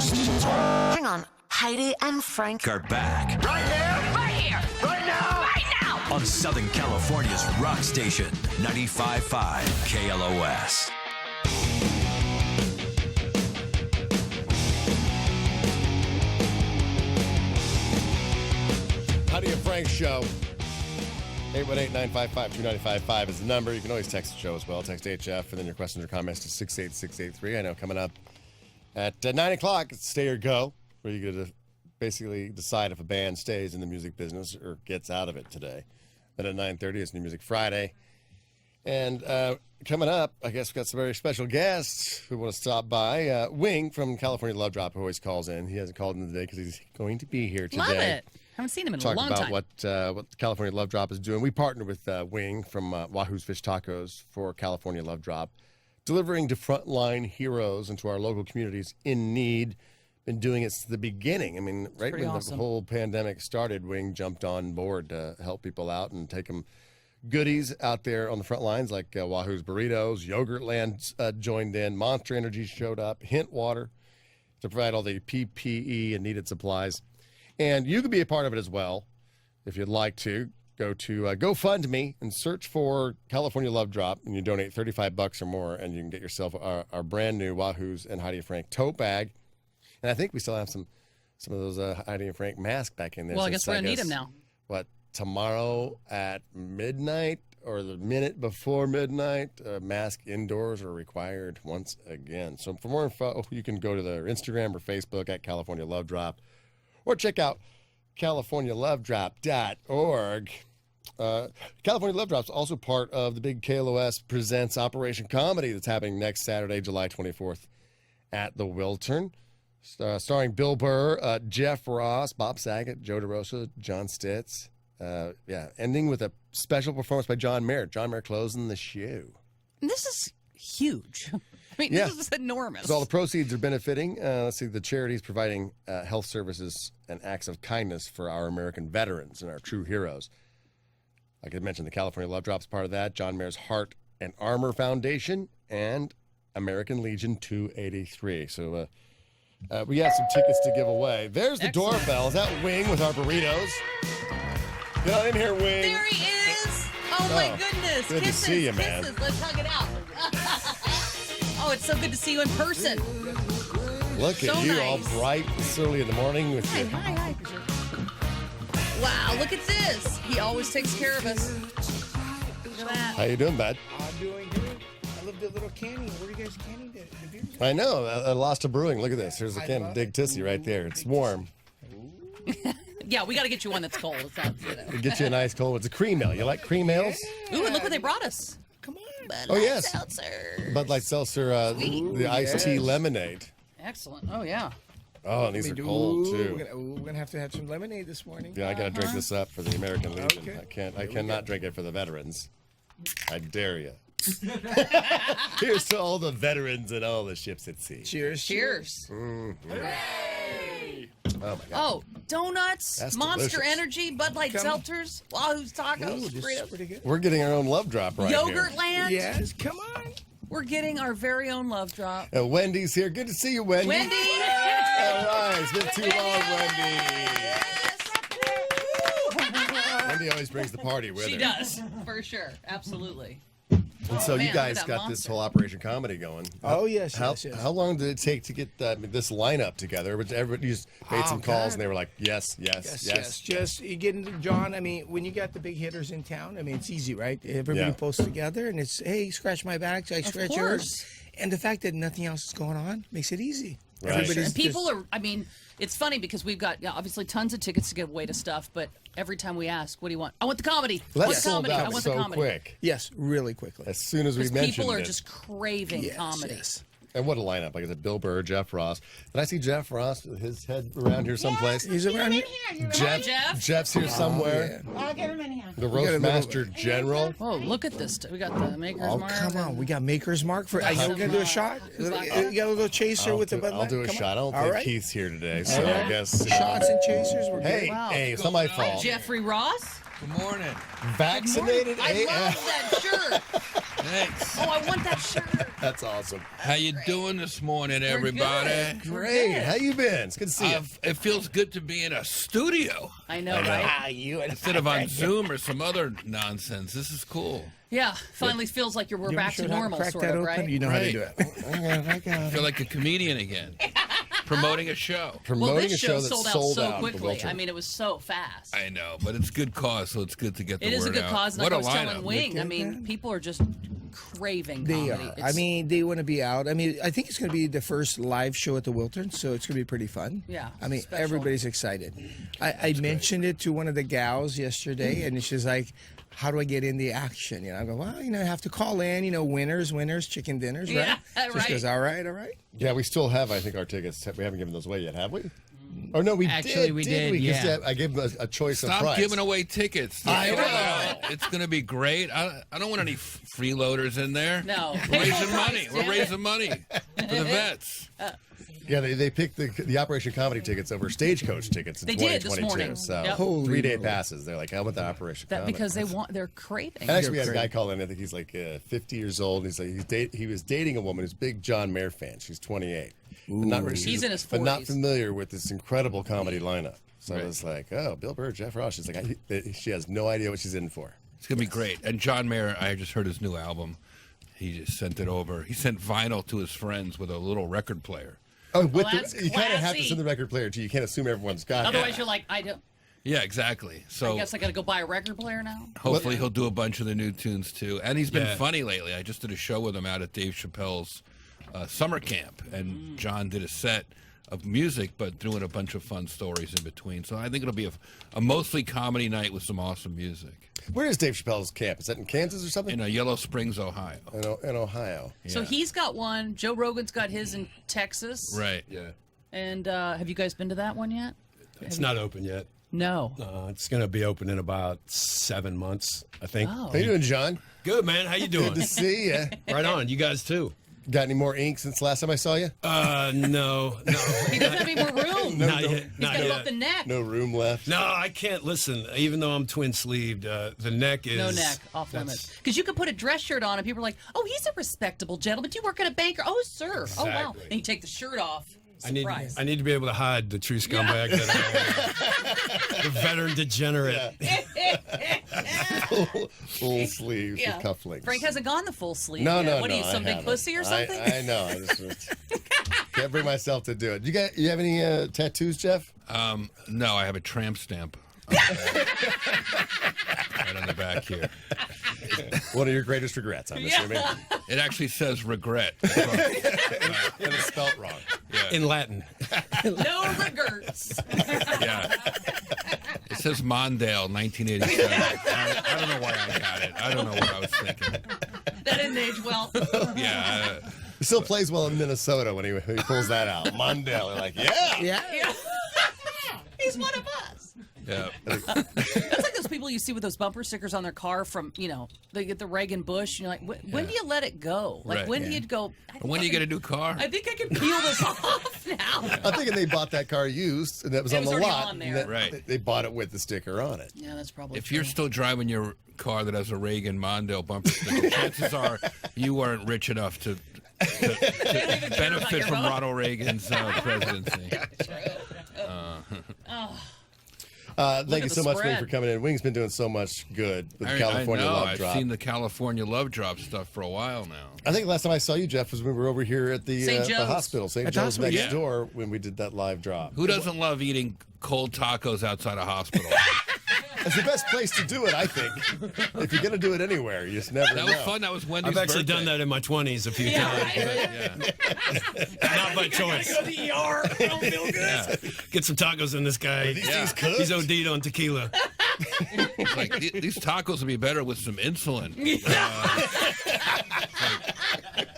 host. Hang on. Heidi and Frank Are back Right here. right here, Right now. right now. on Southern California's rock station, 95.5 KLOS. Heidi Frank Show. 818-955-2955 is the number. You can always text the show as well. Text HF and then your questions or comments to 68683. I know coming up at 9 o'clock, it's Stay or Go, where you get to basically decide if a band stays in the music business or gets out of it today. Then at 9:30, it's New Music Friday. And coming up, I guess we've got some very special guests who want to stop by. Wing from California Love Drop always calls in. He hasn't called in today because he's going to be here today. Love it. Haven't seen him in a long Talk time. about what California Love Drop is doing. We partnered with Wing from Wahoo's Fish Tacos for California Love Drop, delivering to frontline heroes and to our local communities in need. Been doing it since the beginning. I mean, right when awesome. the whole pandemic started, Wing jumped on board to help people out and take them goodies out there on the front lines, like Wahoo's Burritos, Yogurtland joined in, Monster Energy showed up, Hint Water to provide all the PPE and needed supplies. And you can be a part of it as well if you'd like to. Go to GoFundMe and search for California Love Drop, and you donate $35 or more, and you can get yourself our brand new Wahoo's and Heidi Frank tote bag. And I think we still have some of those Heidi and Frank masks back in there. Well, I guess we're going to need them now. What, tomorrow at midnight or the minute before midnight, mask indoors are required once again. So for more info, you can go to their Instagram or Facebook at California Love Drop, or check out CaliforniaLoveDrop.org. California Love Drop is also part of the big KLOS Presents Operation Comedy that's happening next Saturday, July 24th at the Wiltern. Starring Bill Burr, Jeff Ross, Bob Saget, Joe DeRosa, Jon Stites. Ending with a special performance by John Mayer. John Mayer closing the show. This is huge. I mean, Yeah. this is enormous. So all the proceeds are benefiting. Let's see, the charity's providing health services and acts of kindness for our American veterans and our true heroes. Like I mentioned, the California Love Drop's part of that. John Mayer's Heart and Armor Foundation and American Legion 283. So we have some tickets to give away. There's the Excellent. doorbell. Is that Wing with our burritos? Get on in here, Wing. There he is. Oh, my Oh, goodness. good to Kisses, see you, man. kisses. Let's hug it out. Oh, it's so good to see you in person. Look So at you, all nice. bright this early in the morning with Hi, your... hi, hi. Wow, look at this. He always takes care of us. Look at that. How you doing, bud? I'm doing good. I love the little canning. Where are you guys canning the beers? I know. I lost to brewing. Look at this. Here's a I can of love Dig it. Tissy right there. It's warm. Yeah, we got to get you one that's cold. It's not, It'll get you a nice cold. It's a cream ale. You like cream ales? Ooh, and look what they brought us. Come on. Bud Oh, Light yes. Seltzer. Bud Light Seltzer, the iced tea lemonade. Excellent. Oh, yeah. Oh, and these are cold too. We're gonna have to have some lemonade this morning. Yeah, I gotta drink this up for the American Legion. Okay. I cannot drink it for the veterans. I dare you. Here's to all the veterans and all the ships at sea. Cheers. Cheers. Oh my God. Oh, donuts, That's Monster delicious. Energy, Bud Light Come- Seltzers, Wahoo's Tacos, Ooh, this is Burritos, pretty good. We're getting our own love drop right Yogurt here. Land. Yes, come on. We're getting our very own love drop. Wendy's here. Good to see you, Wendy. Wendy! All right, it's been too long, Wendy. Wendy always brings the party with She her. does, for sure. Absolutely. And so Oh, man, you guys look at got that this monster. whole Operation Comedy going. Oh, yes, How, yes, yes. how long did it take to get this lineup together? Which everybody just made some calls God. and they were like, yes, yes, yes. Just you get into John. I mean, when you got the big hitters in town, I mean, it's easy, right? Everybody Yeah. pulls together, and it's hey, scratch my back, I scratch yours. And the fact that nothing else is going on makes it easy. Right. Everybody's And people just- are, I mean, it's funny because we've got obviously tons of tickets to give away to stuff, but every time we ask, what do you want? I want the comedy. I That want the sold comedy. I out want so the comedy. quick. Yes, really quickly. As soon as we Because mentioned people are it. just craving Yes, comedy. yes. And what a lineup. Like I said, Bill Burr, Jeff Ross. Did I see Jeff Ross with his head around here someplace? He's around here. Jeff. Jeff's here somewhere. I'll get him in here. The got a little- Roastmaster General. Oh, look at this. We got the Maker's Oh, Mark. come on. We got Maker's Mark for. Are you going to do a shot? You got a little chaser with the Bud I'll Light? do a Come shot. I on. don't All think right. Keith's here today, so All I right. guess. Shots and chasers. We're Hey, good. Wow. hey, it's not my fault. Jeffrey Ross. Good morning. Vaccinated I AF. love that shirt. Thanks. Oh, I want that shirt. That's awesome. How you doing this morning, everybody? Great. How you been? It's good to see you. It feels good to be in a studio I know, right? instead of on Zoom or some other nonsense. This is cool. Yeah, finally feels like we're back to normal, crack sort that of, open? right? You know how to Right. do it. I feel like a comedian again, promoting a show. Promoting Well, this a show show that's sold out so the quickly. Wiltern. I mean, it was so fast. I know, but it's good cause, so it's good to get the It word is a good out. cause. And What like I a was lineup. telling Wing, I Look mean, at that. people are just craving They comedy. are. It's- I mean, they want to be out. I mean, I think it's going to be the first live show at the Wiltern, so it's going to be pretty fun. Yeah, I mean, special. everybody's excited. I mentioned it to one of the gals yesterday, and she's like, "How do I get in the action?" You know, I go, "Well, you know, I have to call in. You know, winners, chicken dinners, right?" Yeah, So right. she goes, "All right." Yeah, we still have, I think, our tickets. We haven't given those away yet, have we? Oh, no, we Actually, did. we did did, we? 'Cause, yeah. I gave them a choice of Stop price. giving away tickets. I know. It's going to be great. I don't want any freeloaders in there. No. We're raising Price, money. damn We're it. raising money for the vets. Yeah, they picked the Operation Comedy tickets over Stagecoach tickets in They did 2022. this morning. So Yep. Holy 3-day moly. passes. They're like, how about the Operation That Comedy? because they're craving. And actually, we had a guy call in. I think he's like 50 years old. He's like he was dating a woman who's a big John Mayer fan. She's 28. But not really, He's in his but not 40s. familiar with this incredible comedy lineup. So I was like, oh, Bill Burr, Jeff Ross. She's like, she has no idea what she's in for. It's going to be great. And John Mayer, I just heard his new album. He just sent it over. He sent vinyl to his friends with a little record player. Oh, with that's you kind of have to classy. send the record player too. You can't assume everyone's got it. Otherwise, you're like, I Yeah, exactly. So guess I got to go buy a record player now. hopefully he'll do a bunch of the new tunes too. And he's been Yeah. funny lately. I just did a show with him out at Dave Chappelle's summer camp, and John did a set of music, but threw in a bunch of fun stories in between. So I think it'll be a mostly comedy night with some awesome music Where is Dave Chappelle's camp? Is that in Kansas or something? in Yellow Springs, Ohio. In Ohio. So he's got one. Joe Rogan's got his in Texas. Right. Yeah. And have you guys been to that one yet? It's not open yet. No. It's going to be open in about 7 months, I think. Oh. How you doing, John? Good, man. How you Good doing? to see you. Right on. You guys too. Got any more ink since last time I saw you? No. He doesn't have any more room. Not yet. He's Not got yet. up the neck. No room left. No, I can't listen. Even though I'm twin sleeved, the neck is No neck, off that's- limits. Because you could put a dress shirt on and people are like, oh, he's a respectable gentleman. Do you work at a bank? Oh, sir. Oh, wow. Exactly. And you take the shirt off. I need Surprise. to be able to hide the true scumbag that I am. The veteran degenerate. Full sleeves Yeah. with cufflinks. Frank hasn't gone the full sleeve No, yet. no, What no. are you, some I big haven't. pussy or something? I know. I just can't bring myself to do it. You have any tattoos, Jeff? No, I have a tramp stamp. Right on the back here. One of your greatest regrets, I'm assuming. It actually says regret. And it's spelt wrong. In Latin. No regrets. Yeah. It says Mondale, 1987. I don't know why I got it. I don't know what I was thinking. That didn't age well. Yeah. He still plays well in Minnesota when he pulls that out. Mondale, like, yeah. Yeah. He's one of us. Yeah. That's like those people you see with those bumper stickers on their car from, they get the Reagan Bush. And you're like, when do you let it go? Like, Right. when do you go? When do you get a new car? I think I can peel this off now. I'm thinking they bought that car used, and that was It on was the already lot. on and there. Right. They bought it with the sticker on it. Yeah, that's probably If true. you're still driving your car that has a Reagan Mondale bumper sticker, chances are you weren't rich enough to benefit from vote. Ronald Reagan's presidency. Thank you the so much, Wing, spread. for coming in. Wing's been doing so much good with the California I know. Love I've Drop. seen the California Love Drop stuff for a while now. I think the last time I saw you, Jeff, was when we were over here at the St. Joe's. hospital, St. At the Joe's hospital, next yeah. door, when we did that live drop. Who doesn't love eating cold tacos outside a hospital? It's the best place to do it, I think. If you're going to do it anywhere, you just never That know. was fun. That was Wendy's I've actually birthday. done that in my 20s a few Yeah, times. right? Yeah. Not by choice. Go to the ER. I don't feel good. Get some tacos in this guy. these cooked? He's OD'd on tequila. It's like these tacos would be better with some insulin.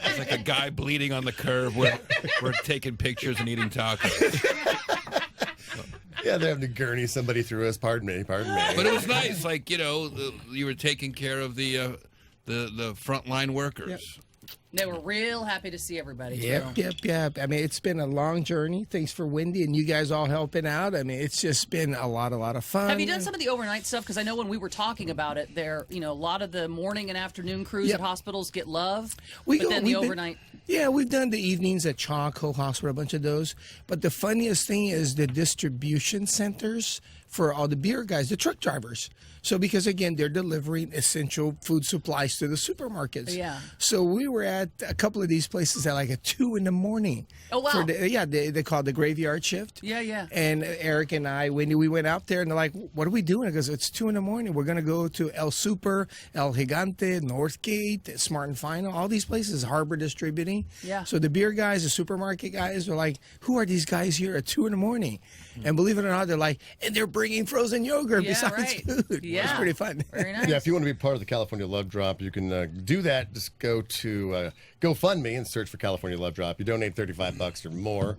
It's like a guy bleeding on the curb. We're taking pictures and eating tacos. Yeah, they're having to gurney somebody through us. Pardon me. But it was nice. Like, you were taking care of the frontline workers. They were real happy to see everybody. Yep, too. yep. I mean, it's been a long journey. Thanks for Wendy and you guys all helping out. I mean, it's just been a lot of fun. Have you done some of the overnight stuff? Because I know when we were talking about it, there, a lot of the morning and afternoon crews at hospitals get love. But then the overnight. Yeah, we've done the evenings at Chaco Hospital, a bunch of those. But the funniest thing is the distribution centers for all the beer guys, the truck drivers. So because, again, they're delivering essential food supplies to the supermarkets. Yeah. So we were at a couple of these places at like 2 in. Oh, wow. They call it the graveyard shift. Yeah. And Eric and I, Wendy, we went out there and they're like, what are we doing? Because it's 2 in. We're going to go to El Super, El Gigante, Northgate, Smart and Final, all these places, Harbor Distributing. Yeah. So the beer guys, the supermarket guys are like, who are these guys here at 2 in? And believe it or not, they're like, and they're bringing frozen yogurt besides food. Yeah. It's pretty fun. Very nice. Yeah, if you want to be part of the California Love Drop, you can do that. Just go to GoFundMe and search for California Love Drop. You donate $35 or more.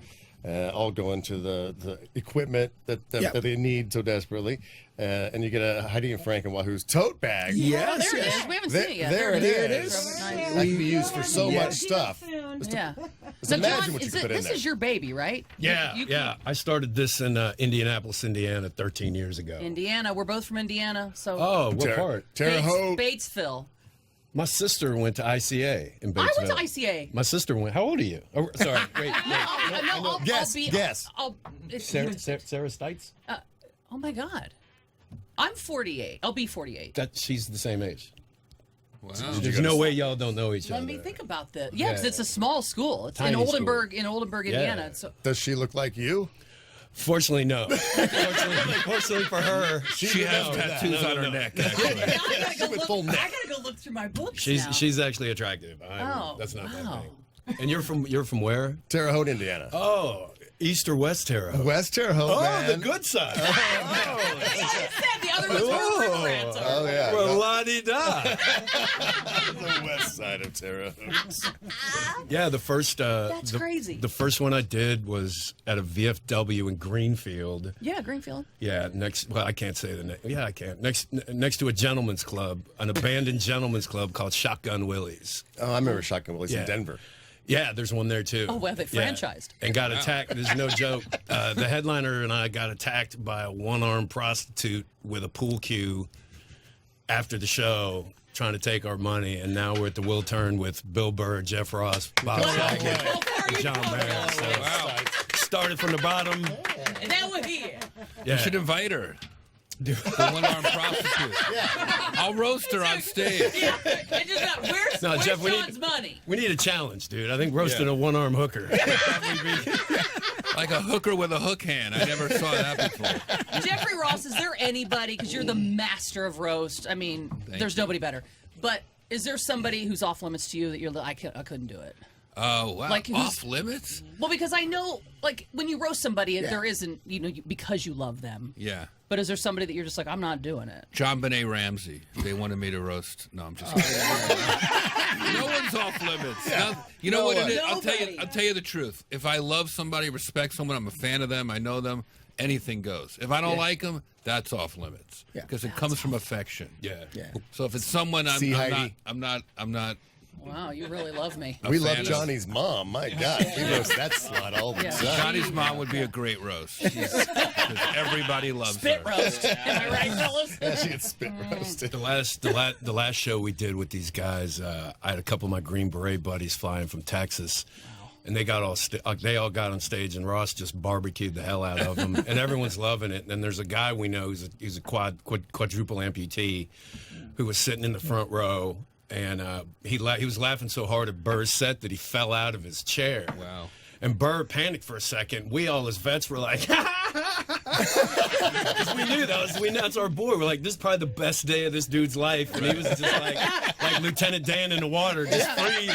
All go into the equipment that they need so desperately. And you get a Heidi and Frank and Wahoo's tote bag. Oh, there it is. We haven't seen it yet. There it is. Nice. That can be used for so much stuff. Yeah. So John, what you could put in this there. is your baby, right? Yeah. I started this in Indianapolis, Indiana, 13 years ago. Indiana. We're both from Indiana. So Oh, what part? Terre Haute. Batesville. My sister went to ICA in Batesville. I went to ICA. My sister went. How old are you? Oh, sorry, wait. No, Guess. Sarah Stites? Oh my God. I'm 48. I'll be 48. She's the same age. Wow. There's no way y'all don't know each other. Let me think about this. Yeah, because it's a small school. It's Tiny in Oldenburg, Indiana. So Does she look like you? Fortunately, no. Fortunately for her, She has tattoos on her neck, actually. I gotta Full neck. go look through my books. she's actually attractive. That's not that thing. And you're from where? Terre Haute, Indiana. Oh, East or West Terre Haute? West Terre Haute, man. the good side. I said the other one's her Oh, yeah. Well, la-di-da. The west side of Terre Haute. Yeah, the first. That's crazy. The first one I did was at a VFW in Greenfield. Yeah, Greenfield. Yeah, well, I can't say the name. Yeah, I can. Next to a gentleman's club, an abandoned gentleman's club called Shotgun Willie's. Oh, I remember Shotgun Willie's in Yeah. Denver. Yeah, there's one there too. Oh, well, they franchised. And got attacked. There's no joke. The headliner and I got attacked by a one-armed prostitute with a pool cue after the show, trying to take our money. And now we're at the Wiltern with Bill Burr, Jeff Ross, Bob Saget, and John Mayer. So started from the bottom. And now we're here. You should invite her. The one-armed prostitute. I'll roast her on stage. I just got, where's Jeff, John's money? We need a challenge, dude. I think roasting a one-armed hooker. Like a hooker with a hook hand. I never saw that before. Jeffrey Ross, is there anybody, because you're the master of roast, I mean, there's nobody better, but is there somebody who's off limits to you that you're like, I couldn't do it? Oh, wow. Like, Off limits? Well, because I know, like, when you roast somebody, there isn't, because you love them. Yeah. But is there somebody that you're just like, I'm not doing it? John Benet Ramsey. They wanted me to roast. No, I'm just kidding. No one's off limits. No, you know what it is? I'll tell you the truth. If I love somebody, respect someone, I'm a fan of them, I know them, anything goes. If I don't like them, that's off limits. Because it comes from affection. Yeah. So if it's someone I'm not. Wow, you really love me. We love Johnny's mom. My God, we roast that slut all the time. Johnny's mom would be a great roast. Because everybody loves Spit her. roast. Am I right, fellas? Yeah, she gets spit roasted. The last show we did with these guys, I had a couple of my Green Beret buddies flying from Texas. And they all got on stage, and Ross just barbecued the hell out of them, and everyone's loving it. And then there's a guy we know who's a quadruple amputee, who was sitting in the front row, and he was laughing so hard at Burr's set that he fell out of his chair. Wow. And Burr panicked for a second. We all as vets were like, because we knew that's our boy. We're like, this is probably the best day of this dude's life, and he was just like Lieutenant Dan in the water, just free.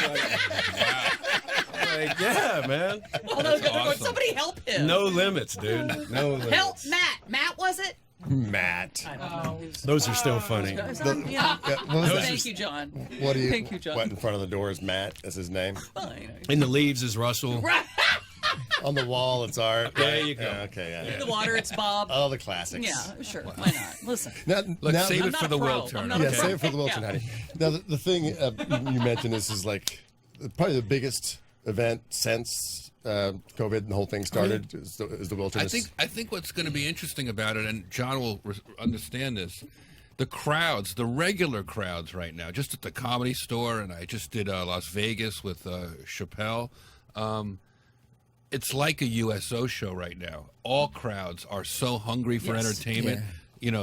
Like, yeah, man. Oh, no, awesome. Somebody help him. No limits, dude. No limits. Help Matt. Matt, was it? Matt. Those are still funny. Thank you, John. Thank you, John. What in front of the door is Matt? That's his name. In the leaves is Russell. On the wall, it's Art. There you go. Yeah, okay, yeah. In the water, it's Bob. All the classics. Yeah, sure. Why not? Listen. Let's save it for the pro. Wiltern. Yeah, save it for the Wiltern, honey. Now, the thing you mentioned is like probably the biggest event since COVID and the whole thing started is the Wilderness. I think what's going to be interesting about it, and John will understand this, the crowds, the regular crowds right now, just at the Comedy Store, and I just did Las Vegas with Chappelle. It's like a USO show right now. All crowds are so hungry for entertainment,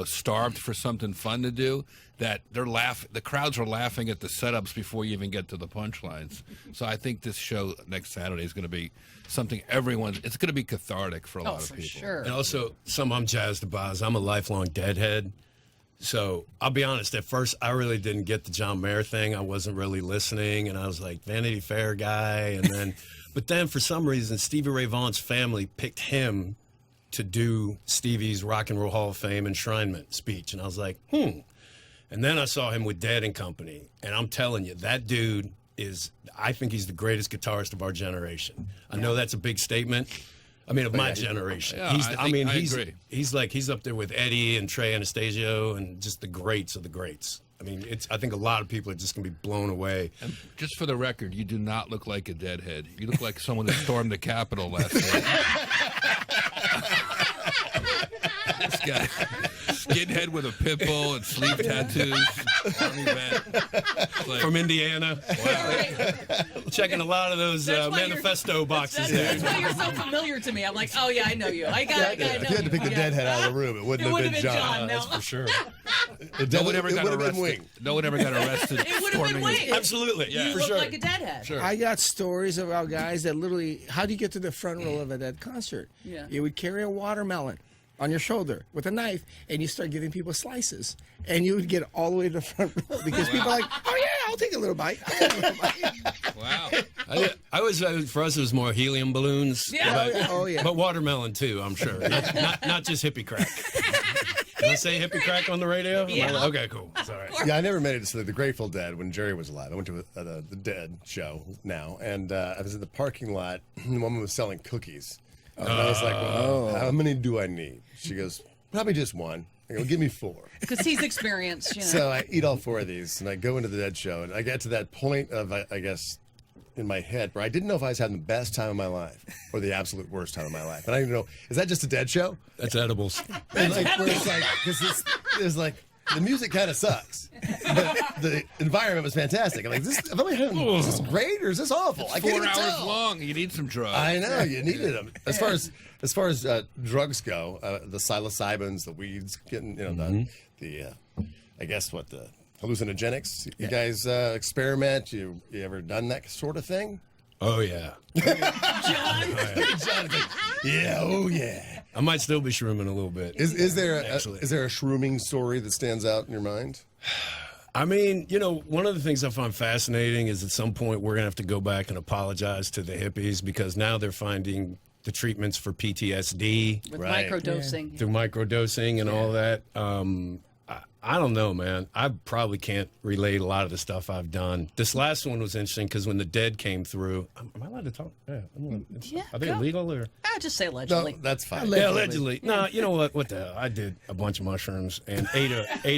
starved for something fun to do, that the crowds are laughing at the setups before you even get to the punchlines. So I think this show next Saturday is going to be something it's going to be cathartic for a lot of people. Sure. And also, something I'm jazzed about is I'm a lifelong Deadhead. So I'll be honest, at first I really didn't get the John Mayer thing. I wasn't really listening, and I was like, Vanity Fair guy. And then, but then for some reason, Stevie Ray Vaughan's family picked him to do Stevie's Rock and Roll Hall of Fame enshrinement speech. And I was like, And then I saw him with Dead and Company. And I'm telling you, that dude I think he's the greatest guitarist of our generation. I know that's a big statement. I mean, of my generation. Yeah, I agree. He's up there with Eddie and Trey Anastasio and just the greats of the greats. I mean, I think a lot of people are just going to be blown away. And just for the record, you do not look like a Deadhead. You look like someone that stormed the Capitol last night. This guy, skinhead with a pit bull and sleeve tattoos, army vet. From Indiana. Wow. Checking a lot of those manifesto boxes there. That's why you're so familiar to me. I'm like, oh yeah, I know you. I know if you had to pick the Deadhead out of the room, it wouldn't have been John. No. That's for sure. No one ever got arrested. No one ever got arrested. It would have been Wing. Absolutely. You For look sure. like a Deadhead. Sure. I got stories about guys that literally, how do you get to the front row of that concert? Yeah. You would carry a watermelon on your shoulder with a knife, and you start giving people slices, and you would get all the way to the front row because people are like, oh yeah, I'll take a little bite. Wow. I was for us it was more helium balloons. Yeah. But, but watermelon too, I'm sure. Not just hippie crack. Did I say hippie crack on the radio? Yeah. Okay, cool. It's all right. Yeah, I never made it to the Grateful Dead when Jerry was alive. I went to the Dead show now, and I was in the parking lot. The woman was selling cookies. And I was like, well, how many do I need? She goes, probably just one. I go, give me 4. Because he's experienced, So I eat all 4 of these, and I go into the Dead show, and I get to that point of, I guess, in my head where I didn't know if I was having the best time of my life or the absolute worst time of my life. And I didn't know, is that just a Dead show? That's edibles. And where it's like, because it's like, the music kind of sucks, but the environment was fantastic. I'm like, is this great or is this awful? I can't 4 even hours tell. long. You need some drugs. I know you needed them. As far as drugs go, the psilocybins, the weeds, getting the I guess what the hallucinogenics. You guys experiment. You ever done that sort of thing? Oh yeah. John's like, yeah, oh yeah. I might still be shrooming a little bit. Is there a shrooming story that stands out in your mind? I mean, one of the things I find fascinating is at some point we're going to have to go back and apologize to the hippies because now they're finding the treatments for PTSD With Right. microdosing. through microdosing and all that. I don't know, man. I probably can't relate a lot of the stuff I've done. This last one was interesting because when the Dead came through, am I allowed to talk? Yeah. Are they go. illegal or? Just say No, allegedly. that's fine. Yeah, allegedly. No, you know what? What the hell? I did a bunch of mushrooms and ate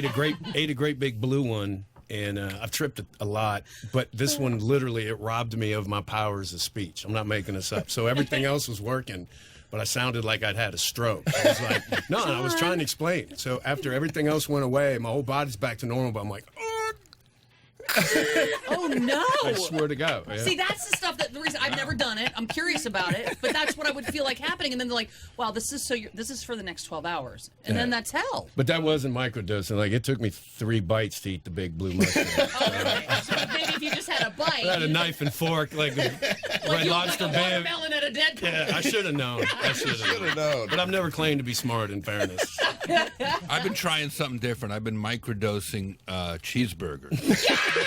a great big blue one, and I've tripped a lot. But this one, literally, it robbed me of my powers of speech. I'm not making this up. So everything else was working, but I sounded like I'd had a stroke. I was like, no, I was trying to explain. So after everything else went away, my whole body's back to normal. But I'm like, Oh no! I swear to God. Yeah. See, that's the stuff the reason I've never done it. I'm curious about it, but that's what I would feel like happening. And then they're like, "Wow, this is for the next 12 hours," and then that's hell. But that wasn't microdosing. Like it took me 3 bites to eat the big blue mushroom. So maybe if you just had a bite, I had a knife and fork, like a Red Lobster like a bib. watermelon at a dead company. Yeah, I should have known. I should have known. But I've never claimed to be smart. In fairness, I've been trying something different. I've been microdosing cheeseburgers.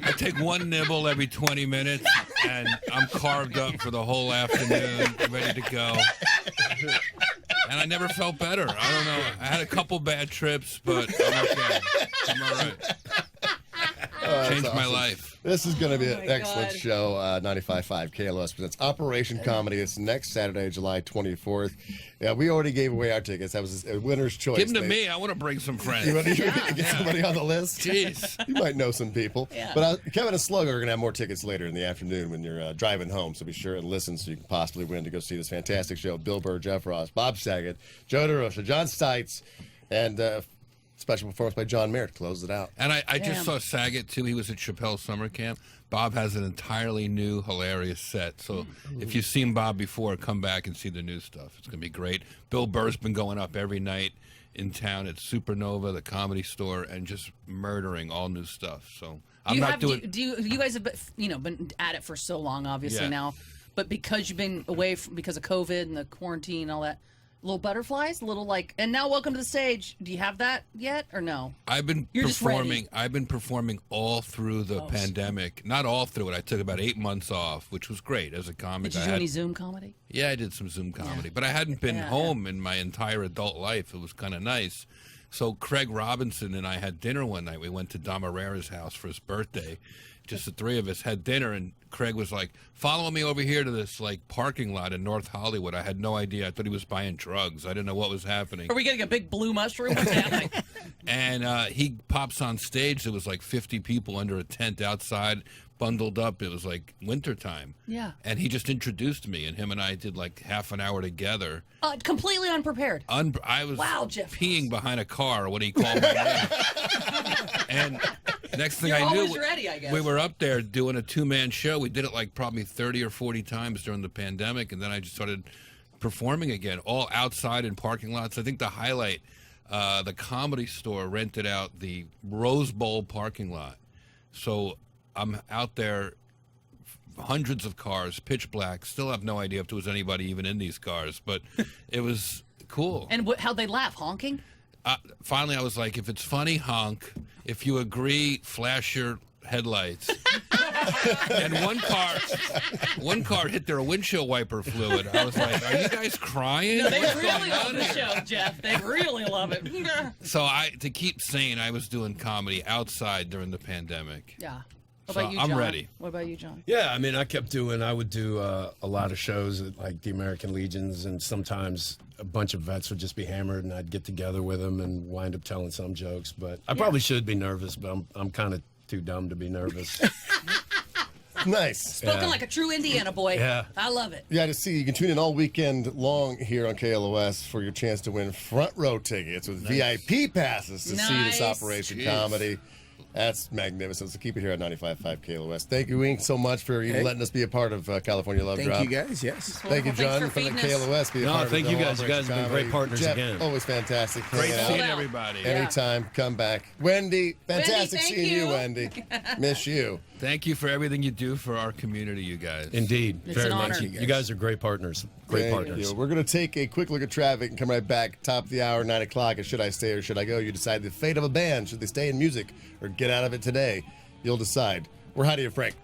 I take one nibble every 20 minutes, and I'm carved up for the whole afternoon, ready to go. And I never felt better. I don't know. I had a couple bad trips, but I'm okay. I'm all right. Changed my awesome. life. This is going to be an my excellent God. show. 95.5 KLOS presents Operation Comedy. It's next Saturday, July 24th. Yeah, we already gave away our tickets. That was a winner's choice. Give them to me. I want to bring some friends. You want to get somebody on the list? Jeez. You might know some people. Yeah. But Kevin and Slugger are going to have more tickets later in the afternoon when you're driving home. So be sure and listen so you can possibly win to go see this fantastic show. Bill Burr, Jeff Ross, Bob Saget, Joe DeRosa, Jon Stites, and special performance by John Mayer to close it out. And I just Damn. saw Saget, too. He was at Chappelle's summer camp. Bob has an entirely new, hilarious set. So if you've seen Bob before, come back and see the new stuff. It's going to be great. Bill Burr's been going up every night in town at Supernova, the Comedy Store, and just murdering all new stuff. So I'm not doing... You guys have been at it for so long, obviously, Yeah. now. But because you've been away because of COVID and the quarantine and all that, little butterflies, and now welcome to the stage. Do you have that yet or no? I've been You're just ready. performing. I've been performing all through the pandemic. Not all through it. I took about 8 months off, which was great as a comic. Did you do any Zoom comedy? Yeah, I did some Zoom comedy, but I hadn't been home in my entire adult life. It was kind of nice. So Craig Robinson and I had dinner one night. We went to Dom Herrera's house for his birthday. Just the three of us had dinner, and Craig was like, follow me over here to this parking lot in North Hollywood. I had no idea. I thought he was buying drugs. I didn't know what was happening. Are we getting a big blue mushroom? What's happening? And he pops on stage. There was 50 people under a tent outside, bundled up. It was wintertime. Yeah. And he just introduced me, and him and I did half an hour together. Completely unprepared. I was Wow, Jeff. peeing behind a car when he called my name. And next thing You're I knew, always ready, I guess. we were up there doing a two-man show. We did it probably 30 or 40 times during the pandemic, and then I just started performing again, all outside in parking lots. I think the highlight, the Comedy Store rented out the Rose Bowl parking lot. So I'm out there, hundreds of cars, pitch black. Still have no idea if there was anybody even in these cars, but it was cool. And how'd they laugh? Honking? Finally, I was like, if it's funny, honk. If you agree, flash your headlights. And one car hit their windshield wiper fluid. I was like, are you guys crying? They What's really going love on the here? show, Jeff. They really love it. So to keep saying I was doing comedy outside during the pandemic. Yeah. What So about you, I'm John? ready. What about you, John? Yeah, I mean, I would do a lot of shows at the American Legions, and sometimes a bunch of vets would just be hammered, and I'd get together with them and wind up telling some jokes. But I probably should be nervous, but I'm kind of too dumb to be nervous. Nice. Spoken like a true Indiana boy. Yeah. I love it. Yeah, to see, you can tune in all weekend long here on KLOS for your chance to win front row tickets with VIP passes to see this Nice. Operation Jeez. Comedy. That's magnificent. So keep it here at 95.5 KLOS. Thank you, Wink, so much for even letting us be a part of California Love Thank Drop. you guys. Yes. Thank you, Thanks John, for for letting feeding us. KLOS be a No, part thank of you the guys. You guys have been Operation great partners Jeff, again. Always fantastic. Great hanging out. seeing out. everybody. Anytime, come back. Wendy, fantastic thank seeing you, you. Wendy. Miss you. Thank you for everything you do for our community, you guys. Indeed, It's very an much. honor. You guys are great partners. Great Thank partners. you. We're going to take a quick look at traffic and come right back. Top of the hour, 9 o'clock. And should I stay or should I go? You decide the fate of a band. Should they stay in music or get out of it today? You'll decide. We're Heidi Frank.